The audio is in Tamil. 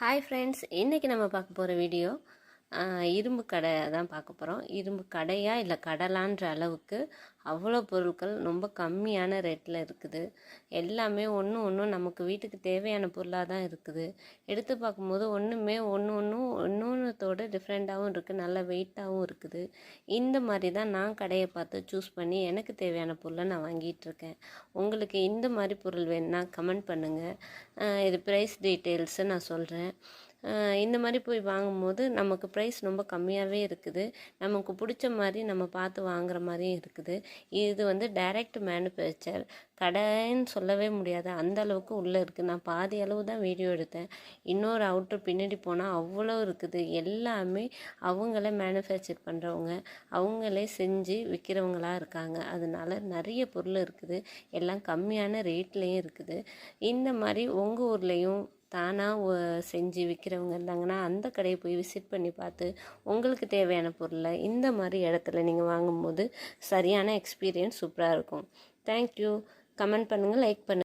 ஹாய் ஃப்ரெண்ட்ஸ், இன்றைக்கி நம்ம பார்க்க போகிற வீடியோ இரும்பு கடை தான் பார்க்க போகிறோம். இரும்பு கடையா இல்லை கடலான்ற அளவுக்கு அவ்வளோ பொருட்கள் ரொம்ப கம்மியான ரேட்டில் இருக்குது. எல்லாமே ஒன்று நமக்கு வீட்டுக்கு தேவையான பொருளாக தான் இருக்குது. எடுத்து பார்க்கும்போது ஒன்றுத்தோட டிஃப்ரெண்ட்டாகவும் இருக்குது, நல்ல வெயிட்டாகவும் இருக்குது. இந்த மாதிரி தான் நான் கடையை பார்த்து சூஸ் பண்ணி எனக்கு தேவையான பொருளை நான் வாங்கிட்டுருக்கேன். உங்களுக்கு இந்த மாதிரி பொருள் வேணுன்னா கமெண்ட் பண்ணுங்கள். இது ப்ரைஸ் டீட்டெயில்ஸை நான் சொல்கிறேன். இந்த மாதிரி போய் வாங்கும்போது நமக்கு ப்ரைஸ் ரொம்ப கம்மியாகவே இருக்குது. நமக்கு பிடிச்ச மாதிரி நம்ம பார்த்து வாங்குகிற மாதிரியும் இருக்குது. இது வந்து டைரக்ட் மேனுஃபேக்சர் கடைன்னு சொல்லவே முடியாது, அந்த அளவுக்கு உள்ளே இருக்குது. நான் பாதி அளவு தான் வீடியோ எடுத்தேன். இன்னொரு அவுட்ரு பின்னாடி போனால் அவ்வளோ இருக்குது. எல்லாமே அவங்களே மேனுஃபேக்சர் பண்ணுறவங்க, அவங்களே செஞ்சு விற்கிறவங்களாக இருக்காங்க. அதனால நிறைய பொருள் இருக்குது, எல்லாம் கம்மியான ரேட்லேயும் இருக்குது. இந்த மாதிரி உங்கள் ஊர்லேயும் தானாக செஞ்சு விற்கிறவங்க இருந்தாங்கன்னா அந்த கடையை போய் விசிட் பண்ணி பார்த்து உங்களுக்கு தேவையான பொருளை இந்த மாதிரி இடத்துல நீங்கள் வாங்கும்போது சரியான எக்ஸ்பீரியன்ஸ் சூப்பராக இருக்கும். தேங்க்யூ. கமெண்ட் பண்ணுங்கள், லைக் பண்ணுங்கள்.